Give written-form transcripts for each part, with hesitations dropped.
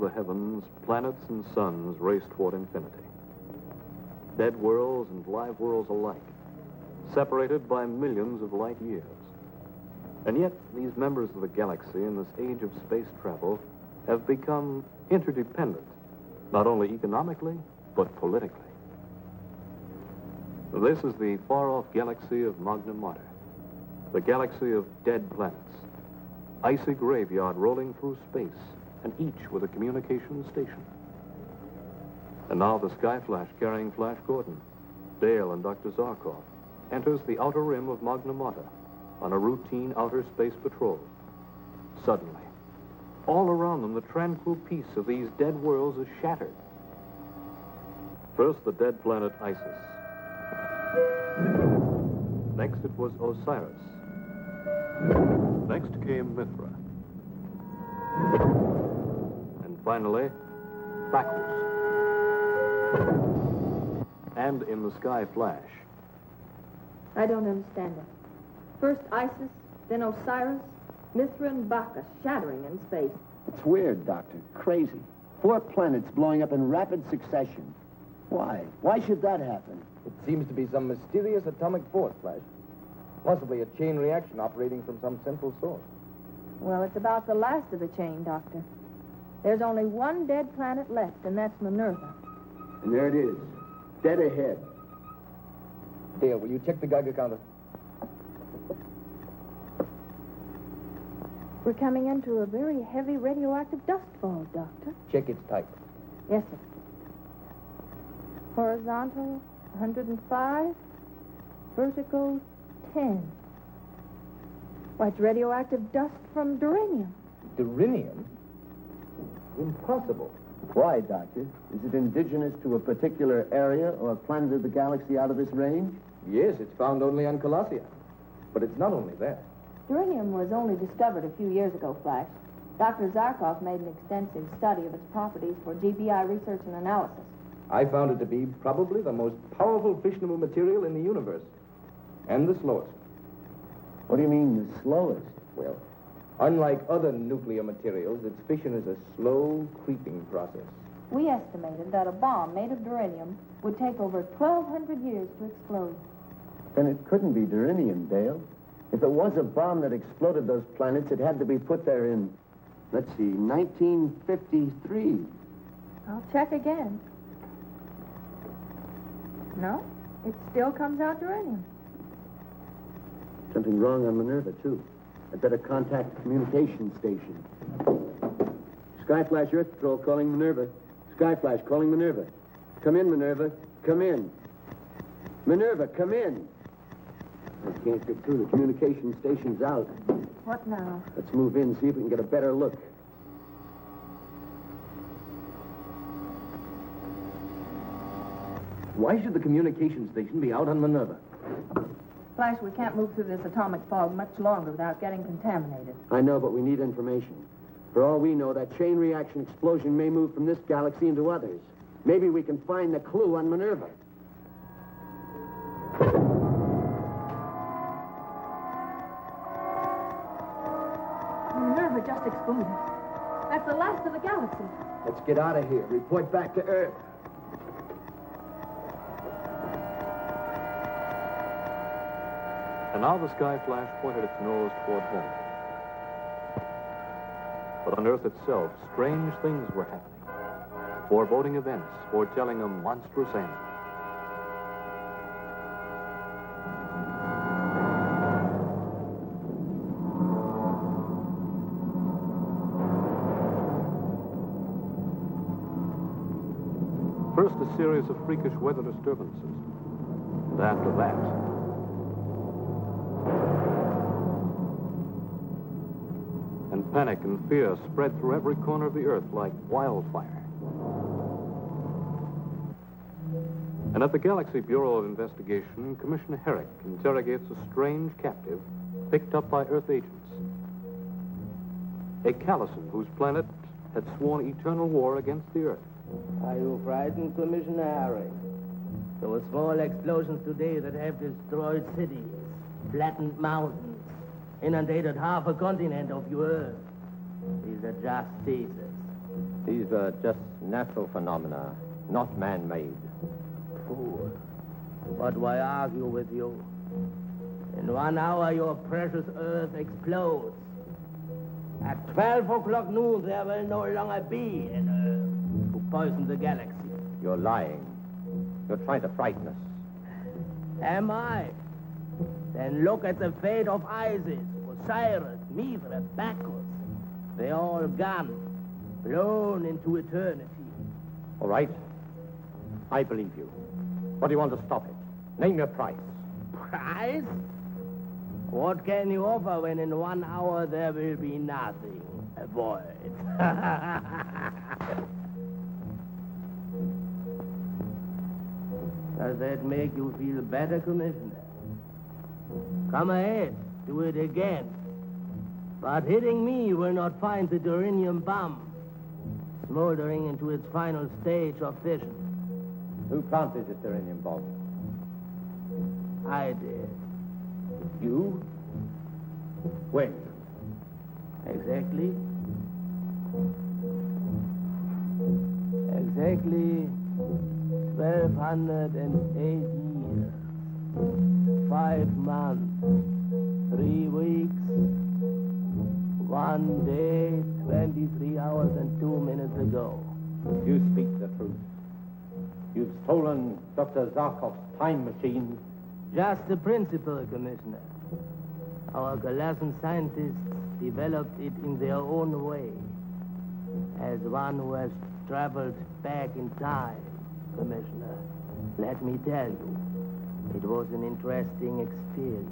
the heavens, planets and suns race toward infinity. Dead worlds and live worlds alike, separated by millions of light years. And yet, these members of the galaxy in this age of space travel have become interdependent, not only economically, but politically. This is the far-off galaxy of Magna Mater, the galaxy of dead planets, icy graveyard rolling through space, and each with a communications station. And now the Sky Flash carrying Flash Gordon, Dale and Dr. Zarkov, enters the outer rim of Magna Mater on a routine outer space patrol. Suddenly, all around them, the tranquil peace of these dead worlds is shattered. First, the dead planet Isis. Next, it was Osiris. Next came Mithra. And finally, Bacchus. And in the Sky Flash. I don't understand it. First Isis, then Osiris, Mithra and Bacchus shattering in space. It's weird, Doctor. Crazy. 4 planets blowing up in rapid succession. Why? Why should that happen? It seems to be some mysterious atomic force, Flash. Possibly a chain reaction operating from some central source. Well, it's about the last of the chain, Doctor. There's only one dead planet left, and that's Minerva. And there it is. Dead ahead. Dale, will you check the Geiger counter? We're coming into a very heavy radioactive dust fall, Doctor. Check its type. Yes, sir. Horizontal, 105. Vertical, 10. Why, it's radioactive dust from duranium. Duranium? Impossible. Why, Doctor? Is it indigenous to a particular area or planet of the galaxy out of this range? Yes, it's found only on Colossia. But it's not only there. Duranium was only discovered a few years ago, Flash. Dr. Zarkov made an extensive study of its properties for GBI research and analysis. I found it to be probably the most powerful fissionable material in the universe. And the slowest. What do you mean, the slowest? Well, unlike other nuclear materials, its fission is a slow, creeping process. We estimated that a bomb made of duranium would take over 1,200 years to explode. Then it couldn't be duranium, Dale. If it was a bomb that exploded those planets, it had to be put there in, let's see, 1953. I'll check again. No, it still comes out duranium. Something wrong on Minerva, too. I'd better contact the communication station. Sky Flash Earth Patrol calling Minerva. Sky Flash calling Minerva. Come in, Minerva. Come in. Minerva, come in. I can't get through. The communication station's out. What now? Let's move in, see if we can get a better look. Why should the communication station be out on Minerva? Flash, we can't move through this atomic fog much longer without getting contaminated. I know, but we need information. For all we know, that chain reaction explosion may move from this galaxy into others. Maybe we can find the clue on Minerva. Minerva just exploded. That's the last of the galaxy. Let's get out of here. Report back to Earth. And now the Sky Flash pointed its nose toward home. But on Earth itself, strange things were happening. Foreboding events, foretelling a monstrous end. First, a series of freakish weather disturbances. And after that, and panic and fear spread through every corner of the Earth like wildfire. And at the Galactic Bureau of Investigation, Commissioner Herrick interrogates a strange captive picked up by Earth agents. A Callison whose planet had sworn eternal war against the Earth. Are you frightened, Commissioner Herrick? Those small explosions today that have destroyed cities, flattened mountains, inundated half a continent of your Earth. These are just teasers. These are just natural phenomena, not man-made. Fool. But why argue with you? In 1 hour, your precious Earth explodes. At 12 o'clock noon, there will no longer be an Earth to poison the galaxy. You're lying. You're trying to frighten us. Am I? Then look at the fate of Isis, Osiris, Mithra, Bacchus. They're all gone, blown into eternity. All right. I believe you. What do you want to stop it? Name your price. Price? What can you offer when in 1 hour there will be nothing? A void. Does that make you feel better, Commissioner? Come ahead, do it again. But hitting me will not find the duranium bomb smoldering into its final stage of fission. Who planted this uranium bomb? I did. You? When? Exactly 1,208 years, 5 months, 3 weeks, 1 day, 23 hours, and 2 minutes ago. You speak the truth. You've stolen Dr. Zarkov's time machine. Just the principle, Commissioner. Our Galassan scientists developed it in their own way. As one who has traveled back in time, Commissioner, let me tell you, it was an interesting experience.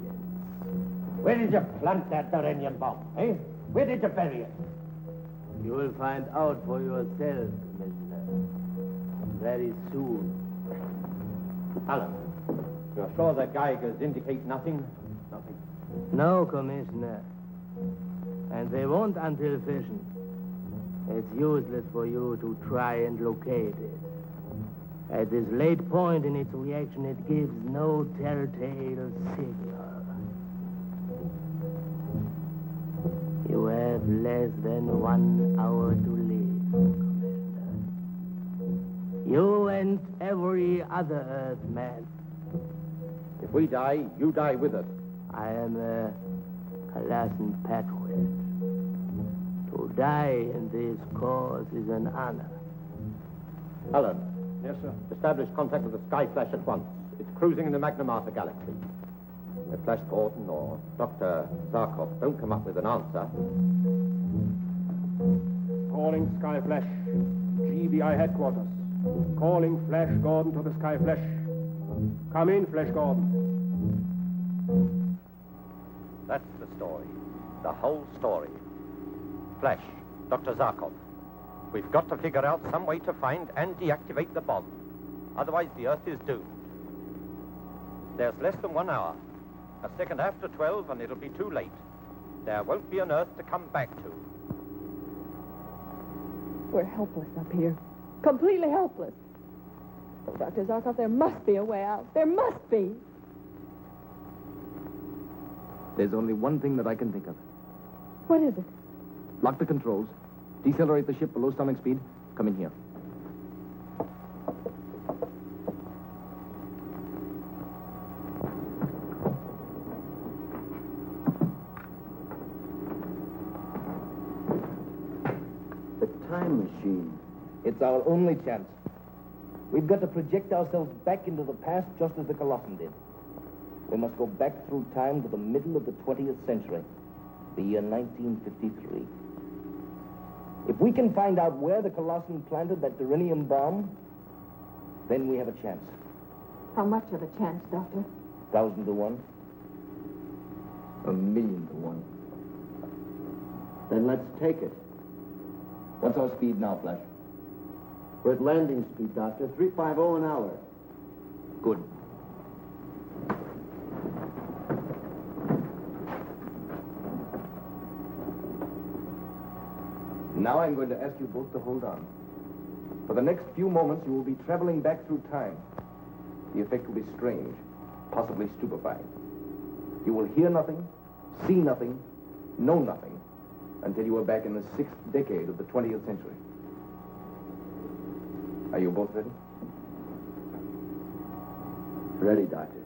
Where did you plant that uranium bomb, eh? Where did you bury it? You will find out for yourself, Commissioner, very soon. Alan, you're sure the Geigers indicate nothing? Nothing. No, Commissioner. And they won't until fission. It's useless for you to try and locate it. At this late point in its reaction, it gives no telltale signal. You have less than 1 hour to live, Commissioner. You and every other Earthman. If we die, you die with us. I am a Galassan patriot. To die in this cause is an honor. Alan. Yes, sir. Establish contact with the Skyflash at once. It's cruising in the Magna Mater galaxy. If Flash Gordon or Dr. Zarkov don't come up with an answer... Calling Skyflash. GBI headquarters. Calling Flash Gordon to the Skyflash. Come in, Flash Gordon. That's the story. The whole story. Flash, Dr. Zarkov. We've got to figure out some way to find and deactivate the bomb. Otherwise, the Earth is doomed. There's less than 1 hour. A second after 12, and it'll be too late. There won't be an Earth to come back to. We're helpless up here. Completely helpless. Oh, Dr. Zarkov, there must be a way out. There must be. There's only one thing that I can think of. What is it? Lock the controls. Decelerate the ship below sonic speed. Come in here. The time machine. It's our only chance. We've got to project ourselves back into the past just as the Colossan did. We must go back through time to the middle of the 20th century, the year 1953. If we can find out where the Colossan planted that duranium bomb, then we have a chance. How much of a chance, Doctor? 1,000 to 1. 1,000,000 to 1. Then let's take it. What's our speed now, Flash? We're at landing speed, Doctor. 350 an hour. Good. Now I'm going to ask you both to hold on. For the next few moments, you will be traveling back through time. The effect will be strange, possibly stupefying. You will hear nothing, see nothing, know nothing, until you are back in the 6th decade of the 20th century. Are you both ready? Ready, Doctor.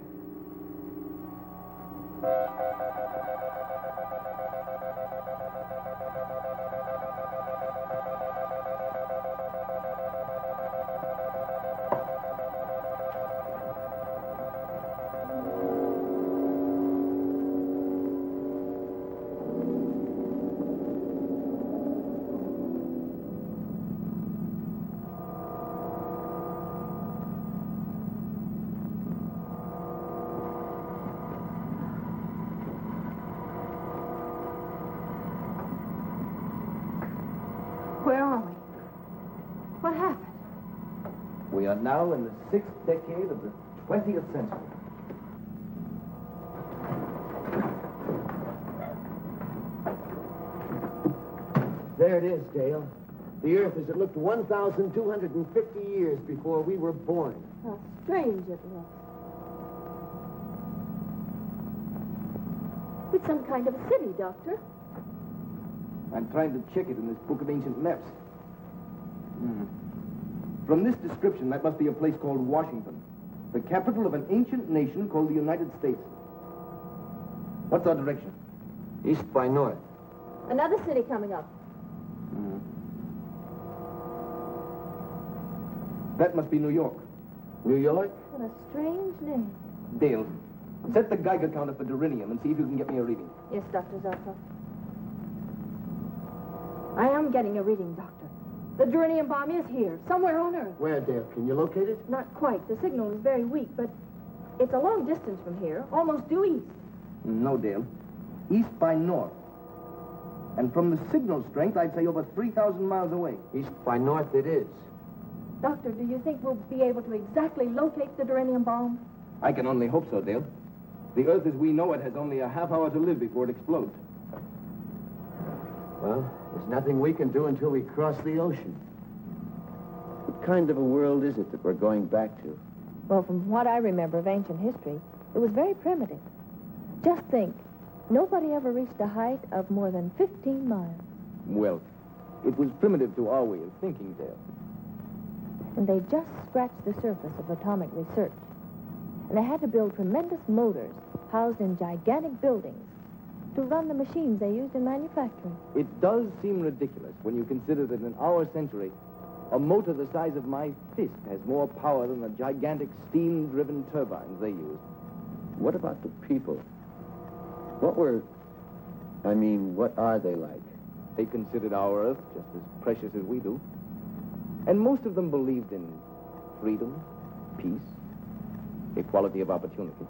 Where are we? What happened? We are now in the 6th decade of the 20th century. There it is, Dale. The Earth as it looked 1,250 years before we were born. How strange it looks. It's some kind of a city, Doctor. I'm trying to check it in this book of ancient maps. From this description, that must be a place called Washington, the capital of an ancient nation called the United States. What's our direction? East by north. Another city coming up. That must be New York. New York? What a strange name. Dale, set the Geiger counter for Durinium and see if you can get me a reading. Yes, Dr. Zarkov. I am getting a reading, Doctor. The Durinium bomb is here, somewhere on Earth. Where, Dale? Can you locate it? Not quite. The signal is very weak, but it's a long distance from here, almost due east. No, Dale. East by north. And from the signal strength, I'd say over 3,000 miles away. East by north it is. Doctor, do you think we'll be able to exactly locate the Durinium bomb? I can only hope so, Dale. The Earth as we know it has only a half hour to live before it explodes. Well, there's nothing we can do until we cross the ocean. What kind of a world is it that we're going back to? Well, from what I remember of ancient history, it was very primitive. Just think, nobody ever reached a height of more than 15 miles. Well, it was primitive to our way of thinking, Dale. And they just scratched the surface of atomic research. And they had to build tremendous motors housed in gigantic buildings to run the machines they used in manufacturing. It does seem ridiculous when you consider that in our century, a motor the size of my fist has more power than the gigantic steam-driven turbines they used. What about the people? What are they like? They considered our Earth just as precious as we do. And most of them believed in freedom, peace, equality of opportunity.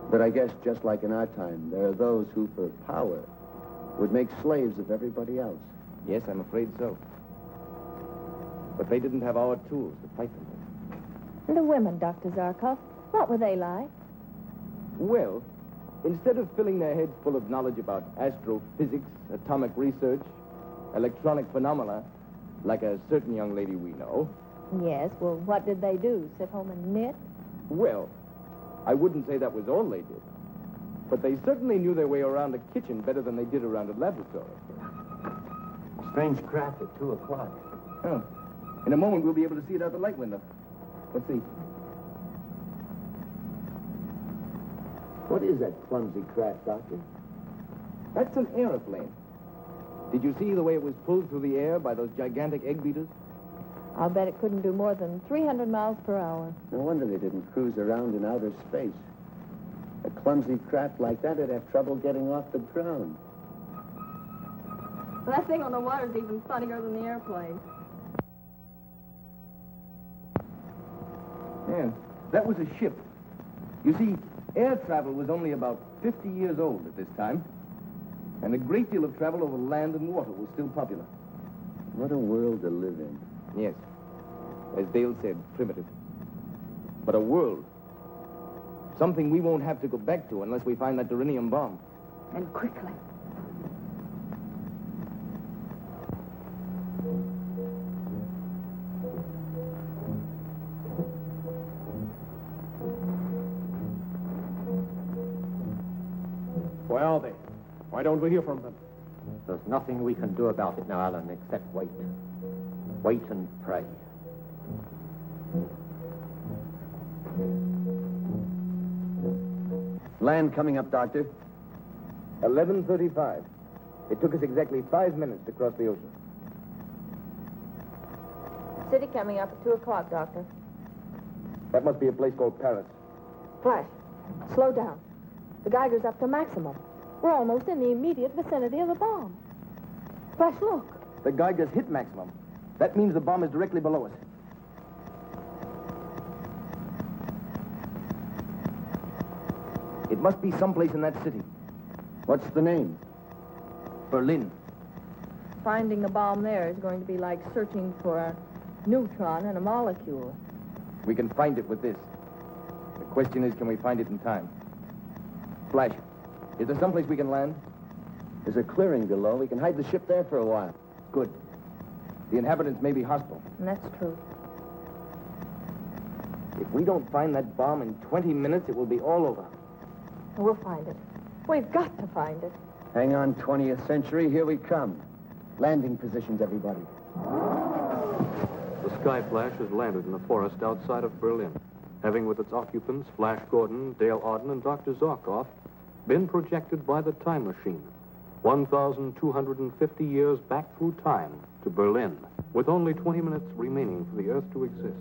But I guess just like in our time, there are those who, for power, would make slaves of everybody else. Yes, I'm afraid so. But they didn't have our tools to fight them with. And the women, Dr. Zarkov, what were they like? Well, instead of filling their heads full of knowledge about astrophysics, atomic research, electronic phenomena, like a certain young lady we know. Yes, well, what did they do? Sit home and knit? Well, I wouldn't say that was all they did. But they certainly knew their way around a kitchen better than they did around a laboratory. Strange craft at 2 o'clock. Oh. In a moment, we'll be able to see it out the light window. Let's see. What is that clumsy craft, Doctor? That's an aeroplane. Did you see the way it was pulled through the air by those gigantic egg beaters? I'll bet it couldn't do more than 300 miles per hour. No wonder they didn't cruise around in outer space. A clumsy craft like that would have trouble getting off the ground. Well, that thing on the water is even funnier than the airplane. Yeah, that was a ship. You see, air travel was only about 50 years old at this time. And a great deal of travel over land and water was still popular. What a world to live in. Yes. As Dale said, primitive. But a world. Something we won't have to go back to unless we find that Durinium bomb. And quickly. Where are they? Why don't we hear from them? There's nothing we can do about it now, Alan, except wait. Wait and pray. Land coming up, Doctor. 11:35. It took us exactly 5 minutes to cross the ocean. City coming up at 2 o'clock, Doctor. That must be a place called Paris. Flash, slow down. The Geiger's up to maximum. We're almost in the immediate vicinity of the bomb. Flash, look. The Geiger's hit maximum. That means the bomb is directly below us. It must be someplace in that city. What's the name? Berlin. Finding the bomb there is going to be like searching for a neutron in a molecule. We can find it with this. The question is, can we find it in time? Flash, is there someplace we can land? There's a clearing below. We can hide the ship there for a while. Good. The inhabitants may be hostile. And that's true. If we don't find that bomb in 20 minutes, it will be all over. We'll find it. We've got to find it. Hang on, 20th century. Here we come. Landing positions, everybody. The Sky Flash has landed in the forest outside of Berlin, having with its occupants, Flash Gordon, Dale Arden, and Dr. Zarkov, been projected by the time machine 1,250 years back through time to Berlin, with only 20 minutes remaining for the Earth to exist.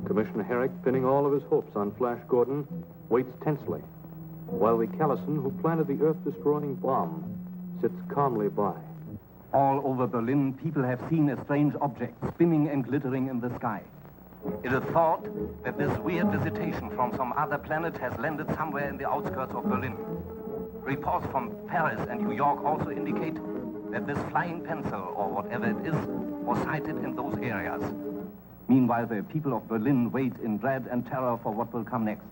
Commissioner Herrick, pinning all of his hopes on Flash Gordon, waits tensely, while the Callison, who planted the Earth-destroying bomb, sits calmly by. All over Berlin, people have seen a strange object spinning and glittering in the sky. It is thought that this weird visitation from some other planet has landed somewhere in the outskirts of Berlin. Reports from Paris and New York also indicate that this flying pencil, or whatever it is, was sighted in those areas. Meanwhile, the people of Berlin wait in dread and terror for what will come next.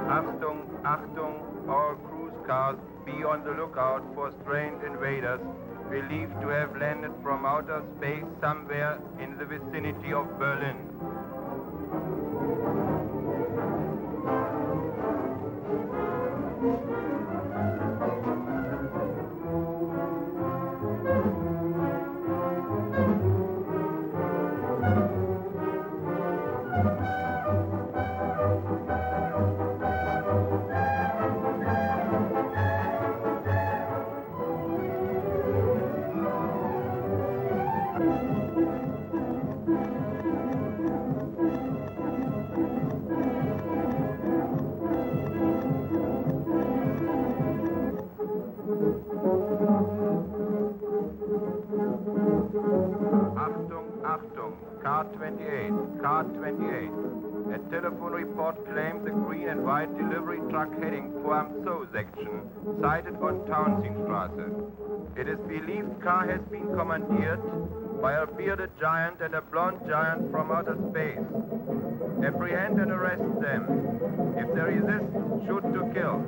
Achtung, Achtung, all cruise cars, be on the lookout for strange invaders believed to have landed from outer space somewhere in the vicinity of Berlin. Achtung, car 28, car 28. A telephone report claims a green and white delivery truck heading for Amso section, sighted on Townsendstraße. It is believed car has been commandeered by a bearded giant and a blonde giant from outer space. Apprehend and arrest them. If they resist, shoot to kill.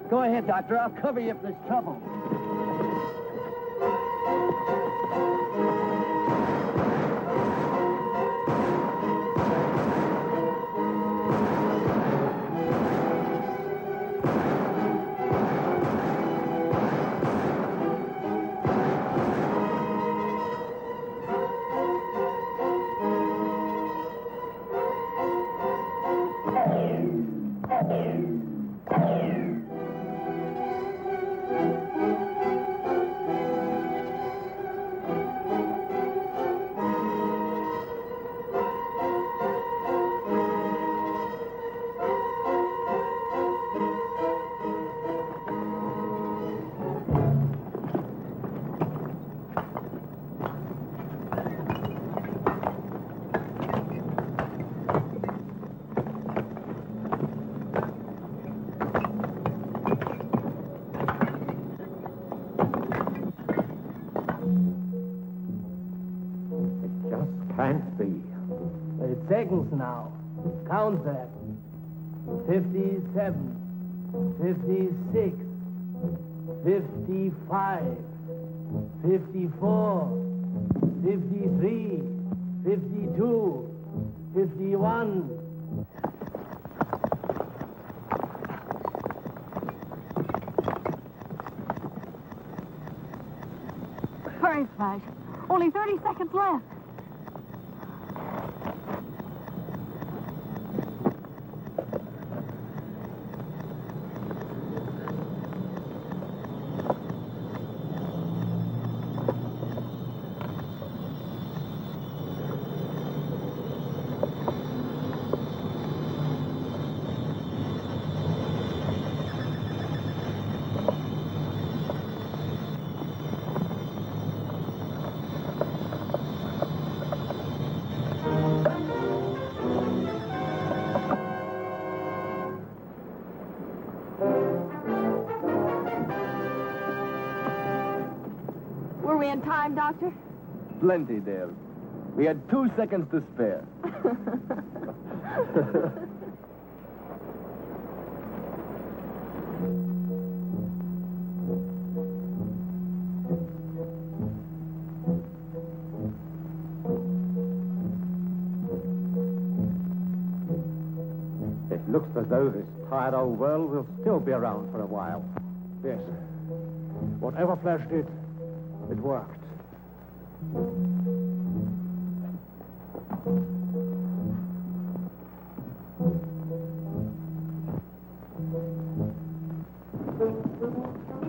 Go ahead, Doctor. I'll cover you if there's trouble. Can't be. 8 seconds now. Count that. 57, 56, 55, 54, 53, 52, 51. Hurry, Flash. Only 30 seconds left. Were we in time, Doctor? Plenty, Dale. We had 2 seconds to spare. It looks as though this tired old world will still be around for a while. Yes. Whatever Flash did, it worked.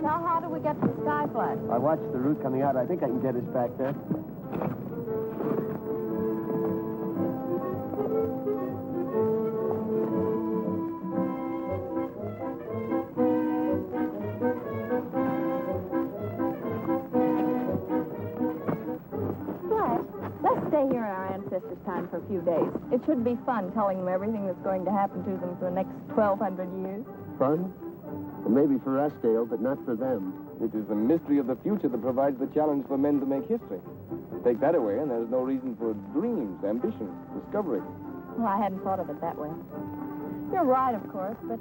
Now, how do we get to Sky Flash? I watched the route coming out. I think I can get us back there. Flash, let's stay here in our ancestors' time for a few days. It should be fun telling them everything that's going to happen to them for the next 1,200 years. Fun? Well, maybe for us, Dale, but not for them. It is the mystery of the future that provides the challenge for men to make history. Take that away, and there's no reason for dreams, ambition, discovery. Well, I hadn't thought of it that way. You're right, of course, but,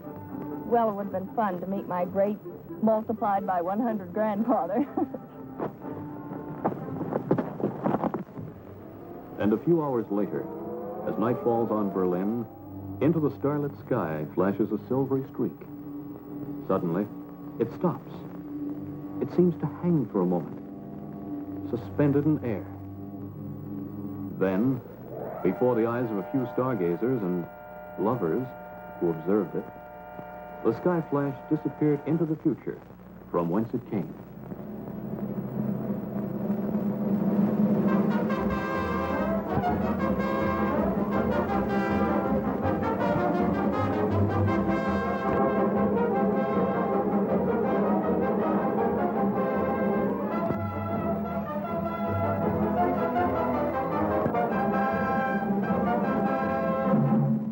well, it would have been fun to meet my great multiplied by 100 grandfather. And a few hours later, as night falls on Berlin, into the starlit sky flashes a silvery streak. Suddenly, it stops. It seems to hang for a moment, suspended in air. Then, before the eyes of a few stargazers and lovers who observed it, the sky flash disappeared into the future from whence it came.